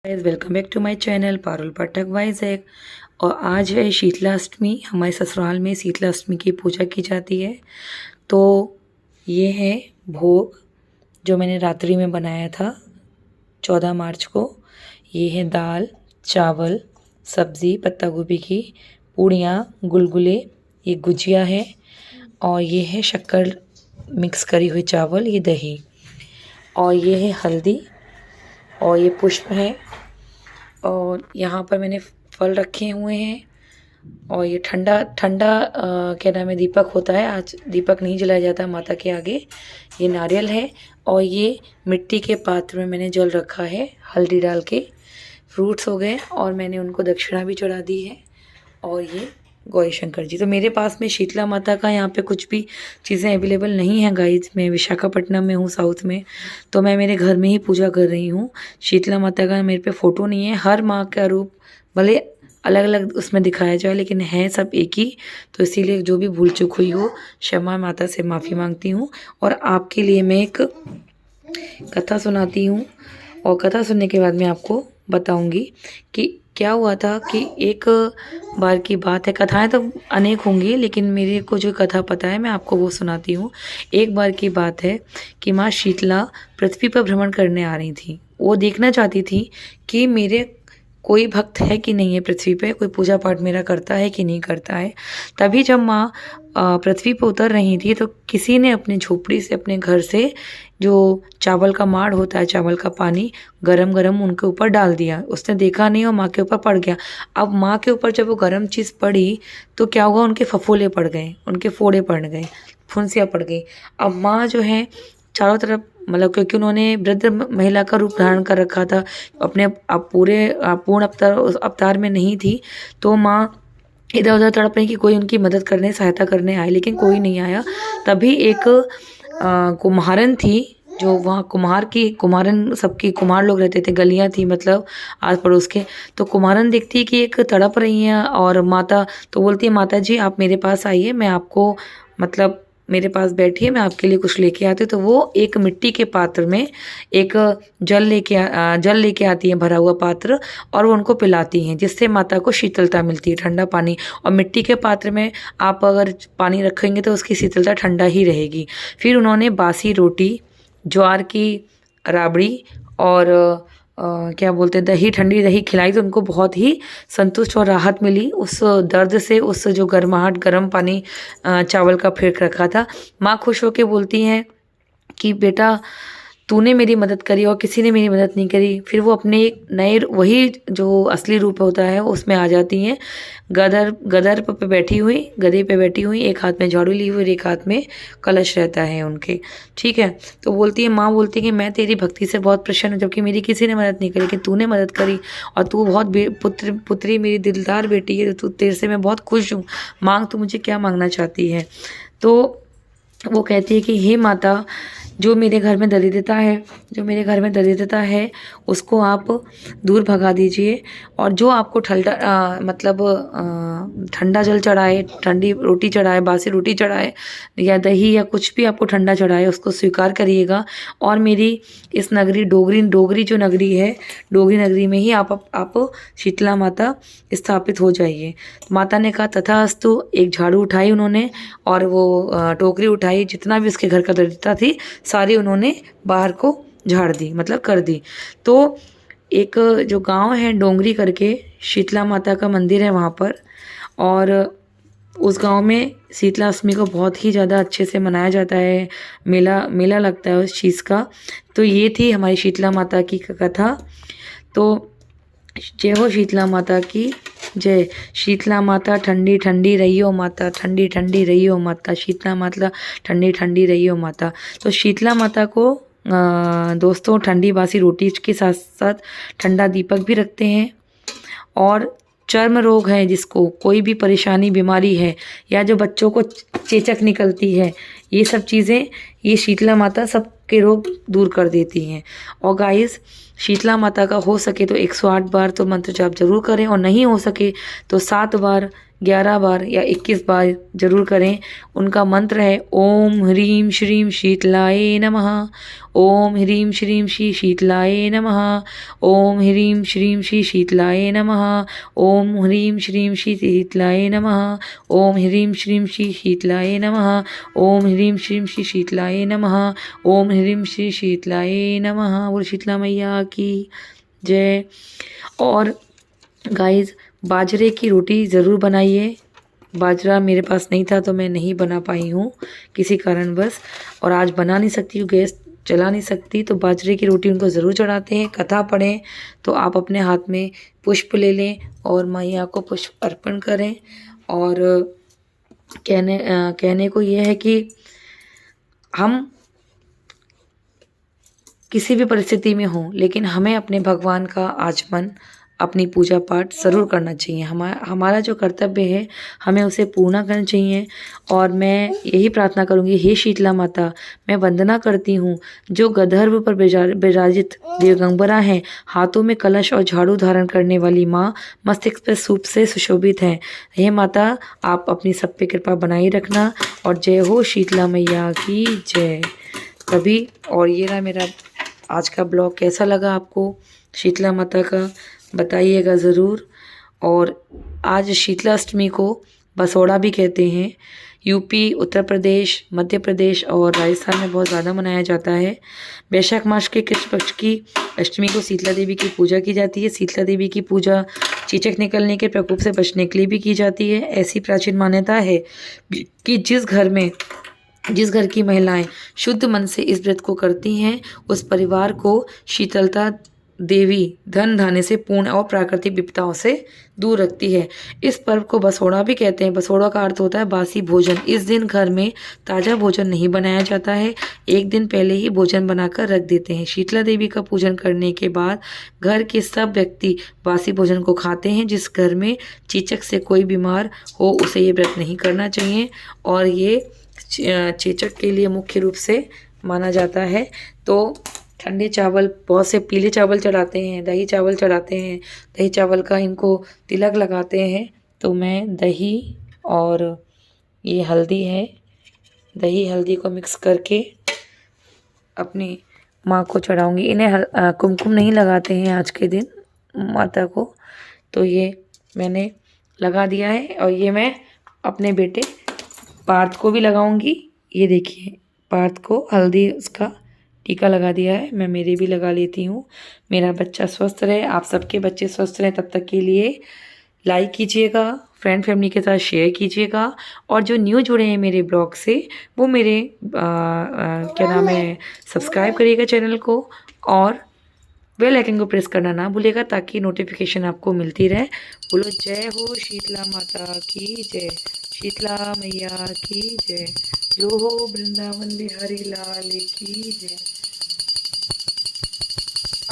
Welcome back to my channel Parul Pathak Vizag. और आज है शीतलाष्टमी। हमारे ससुराल में शीतलाष्टमी की पूजा की जाती है। तो ये है भोग जो मैंने रात्रि में बनाया था 14 मार्च को। ये है दाल, चावल, सब्ज़ी पत्ता गोभी की, पूड़ियाँ, गुलगुले, ये गुजिया है और ये है शक्कर मिक्स करी हुई चावल, ये दही और ये है हल्दी और ये पुष्प है। और यहाँ पर मैंने फल रखे हुए हैं और ये ठंडा ठंडा क्या नाम है, दीपक होता है। आज दीपक नहीं जलाया जाता माता के आगे। ये नारियल है और ये मिट्टी के पात्र में मैंने जल रखा है हल्दी डाल के। फ्रूट्स हो गए और मैंने उनको दक्षिणा भी चढ़ा दी है। और ये गौरी शंकर जी। तो मेरे पास में शीतला माता का यहाँ पे कुछ भी चीज़ें अवेलेबल नहीं हैं गाइज। मैं विशाखापट्टनम में हूँ, साउथ में। तो मैं मेरे घर में ही पूजा कर रही हूँ। शीतला माता का मेरे पे फ़ोटो नहीं है। हर माँ का रूप भले अलग अलग उसमें दिखाया जाए लेकिन है सब एक ही। तो इसीलिए जो भी भूल चूक हुई हो, क्षमा माता से माफ़ी मांगती हूँ। और आपके लिए मैं एक कथा सुनाती हूँ और कथा सुनने के बाद मैं आपको बताऊँगी कि क्या हुआ था। कि एक बार की बात है, कथाएं तो अनेक होंगी लेकिन मेरे को जो कथा पता है मैं आपको वो सुनाती हूँ। एक बार की बात है कि माँ शीतला पृथ्वी पर भ्रमण करने आ रही थी। वो देखना चाहती थी कि मेरे कोई भक्त है कि नहीं है पृथ्वी पे, कोई पूजा पाठ मेरा करता है कि नहीं करता है। तभी जब माँ पृथ्वी पर उतर रही थी तो किसी ने अपनी झोपड़ी से, अपने घर से जो चावल का माड़ होता है, चावल का पानी गरम गरम उनके ऊपर डाल दिया। उसने देखा नहीं और माँ के ऊपर पड़ गया। अब माँ के ऊपर जब वो गरम चीज़ पड़ी तो क्या हुआ, उनके फफोले पड़ गए, उनके फोड़े पड़ गए, फुंसियाँ पड़ गई। अब माँ जो है चारों तरफ, मतलब क्योंकि उन्होंने वृद्ध महिला का रूप धारण कर रखा था, अपने अब पूर्ण अवतार में नहीं थी। तो माँ इधर उधर तड़प रही कि कोई उनकी मदद करने, सहायता करने आए, लेकिन कोई नहीं आया। तभी एक कुम्हारन थी, जो वहाँ कुम्हारन, सबकी कुम्हार लोग रहते थे, गलियाँ थी मतलब आस पड़ोस के। तो कुम्हारन देखती है कि एक तड़प रही है और माता, तो बोलती है माता जी आप मेरे पास आइए, मैं आपको मतलब मेरे पास बैठिए, मैं आपके लिए कुछ लेके आती हूँ। तो वो एक मिट्टी के पात्र में एक जल लेके आती है, भरा हुआ पात्र, और वो उनको पिलाती हैं, जिससे माता को शीतलता मिलती है, ठंडा पानी। और मिट्टी के पात्र में आप अगर पानी रखेंगे तो उसकी शीतलता ठंडा ही रहेगी। फिर उन्होंने बासी रोटी, ज्वार की राबड़ी और क्या बोलते हैं, दही, ठंडी दही खिलाई। तो उनको बहुत ही संतुष्ट और राहत मिली उस दर्द से, उस जो गर्माहट, गर्म पानी चावल का फेंक रखा था। माँ खुश होकर बोलती हैं कि बेटा तूने मेरी मदद करी और किसी ने मेरी मदद नहीं करी। फिर वो अपने एक नए, वही जो असली रूप होता है उसमें आ जाती हैं। गदर पे बैठी हुई, गधे पे बैठी हुई, एक हाथ में झाड़ू ली हुई और एक हाथ में कलश रहता है उनके। ठीक है। तो बोलती है, माँ बोलती है कि मैं तेरी भक्ति से बहुत प्रसन्न हूँ, जबकि मेरी किसी ने मदद नहीं करी, लेकिन तूने मदद करी और तू बहुत पुत्री मेरी दिलदार बेटी है। तू, तेरे से मैं बहुत खुश हूँ, मांग तू मुझे क्या मांगना चाहती है। तो वो कहती है कि हे माता, जो मेरे घर में दरिद्रता है उसको आप दूर भगा दीजिए। और जो आपको ठंडा जल चढ़ाए, ठंडी रोटी चढ़ाए, बासी रोटी चढ़ाए या दही या कुछ भी आपको ठंडा चढ़ाए, उसको स्वीकार करिएगा। और मेरी इस नगरी, डोगरी जो नगरी है, डोगरी नगरी में ही आप शीतला माता स्थापित हो जाइए। माता ने कहा तथास्तु। एक झाड़ू उठाई उन्होंने और वो टोकरी उठाई, जितना भी उसके घर का दरिद्रता थी सारी उन्होंने बाहर को झाड़ दी, मतलब कर दी। तो एक जो गांव है डोंगरी करके, शीतला माता का मंदिर है वहाँ पर। और उस गांव में शीतला अष्टमी को बहुत ही ज़्यादा अच्छे से मनाया जाता है। मेला लगता है उस चीज़ का। तो ये थी हमारी शीतला माता की कथा। तो जय हो शीतला माता की जय। शीतला माता ठंडी ठंडी रहियो माता, ठंडी ठंडी रहियो माता, शीतला माता ठंडी ठंडी रहियो माता। तो शीतला माता को दोस्तों ठंडी बासी रोटी के साथ साथ ठंडा दीपक भी रखते हैं। और चर्म रोग है, जिसको कोई भी परेशानी, बीमारी है, या जो बच्चों को चेचक निकलती है, ये सब चीज़ें ये शीतला माता सबके रोग दूर कर देती हैं। और गाइस, शीतला माता का हो सके तो 108 बार तो मंत्र जाप जरूर करें, और नहीं हो सके तो 7 बार, 11 बार या 21 बार जरूर करें। उनका मंत्र है ओम ह्रीं श्रीं शीतलाय नमः, ओम ह्रीं श्रीं श्री शीतलाय नमः, ओम ह्रीं श्रीं श्री शीतलाय नमः, ओम ह्रीं श्रीं श्री शीतलाय नमः, ओम ह्रीं श्रीं श्री शीतलाय नमः, ओम ह्रीं श्रीं श्री शीतलाय नमः, ओम ह्रीं श्री शीतलाय नमः। और शीतला मैया की जय। और गाइस, बाजरे की रोटी ज़रूर बनाइए। बाजरा मेरे पास नहीं था तो मैं नहीं बना पाई हूँ किसी कारणवश, और आज बना नहीं सकती हूँ, गैस चला नहीं सकती, तो बाजरे की रोटी उनको ज़रूर चढ़ाते हैं। कथा पढ़ें तो आप अपने हाथ में पुष्प ले लें और मैया को पुष्प अर्पण करें। और कहने को ये है कि हम किसी भी परिस्थिति में हों, लेकिन हमें अपने भगवान का आचमन, अपनी पूजा पाठ ज़रूर करना चाहिए। हमारा जो कर्तव्य है हमें उसे पूर्ण करना चाहिए। और मैं यही प्रार्थना करूंगी, हे शीतला माता, मैं वंदना करती हूँ जो गंधर्व पर विराजित दिगंबरा है, हाथों में कलश और झाड़ू धारण करने वाली माँ, मस्तिष्क पर सूप से सुशोभित है। हे माता, आप अपनी सब पे कृपा बनाई रखना। और जय हो शीतला मैया की जय। तभी, और ये रहा मेरा आज का ब्लॉग। कैसा लगा आपको शीतला माता का, बताइएगा ज़रूर। और आज शीतला अष्टमी को बसोड़ा भी कहते हैं। यूपी, उत्तर प्रदेश, मध्य प्रदेश और राजस्थान में बहुत ज़्यादा मनाया जाता है। वैशाख मास के कृष्ण पक्ष की अष्टमी को शीतला देवी की पूजा की जाती है। शीतला देवी की पूजा चीचक निकलने के प्रकोप से बचने के लिए भी की जाती है। ऐसी प्राचीन मान्यता है कि जिस घर की महिलाएं शुद्ध मन से इस व्रत को करती हैं, उस परिवार को शीतलता देवी धन धान्य से पूर्ण और प्राकृतिक विपदाओं से दूर रखती है। इस पर्व को बसोड़ा भी कहते हैं। बसोड़ा का अर्थ होता है बासी भोजन। इस दिन घर में ताज़ा भोजन नहीं बनाया जाता है, एक दिन पहले ही भोजन बनाकर रख देते हैं। शीतला देवी का पूजन करने के बाद घर के सब व्यक्ति बासी भोजन को खाते हैं। जिस घर में चेचक से कोई बीमार हो उसे ये व्रत नहीं करना चाहिए, और ये चेचक के लिए मुख्य रूप से माना जाता है। तो ठंडे चावल, बहुत से पीले चावल चढ़ाते हैं, दही चावल चढ़ाते हैं, दही चावल का इनको तिलक लगाते हैं। तो मैं दही और ये हल्दी है, दही हल्दी को मिक्स करके अपनी माँ को चढ़ाऊंगी। इन्हें कुमकुम नहीं लगाते हैं आज के दिन माता को, तो ये मैंने लगा दिया है। और ये मैं अपने बेटे पार्थ को भी लगाऊंगी। ये देखिए, पार्थ को हल्दी उसका टीका लगा दिया है, मैं मेरे भी लगा लेती हूँ। मेरा बच्चा स्वस्थ रहे, आप सबके बच्चे स्वस्थ रहें, तब तक के लिए लाइक कीजिएगा, फ्रेंड फैमिली के साथ शेयर कीजिएगा। और जो न्यू जुड़े हैं मेरे ब्लॉग से, वो मेरे क्या नाम है, सब्सक्राइब करिएगा चैनल को, और बेल आइकन को प्रेस करना ना भूलिएगा ताकि नोटिफिकेशन आपको मिलती रहे। बोलो जय हो शीतला माता की जय, शीतला मैया की जय, जो हो वृंदावन बिहारी लाल की जय।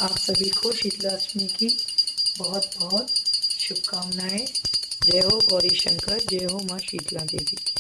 आप सभी को शीतलाष्टमी की बहुत बहुत शुभकामनाएं। जय हो गौरी शंकर, जय हो माँ शीतला देवी की।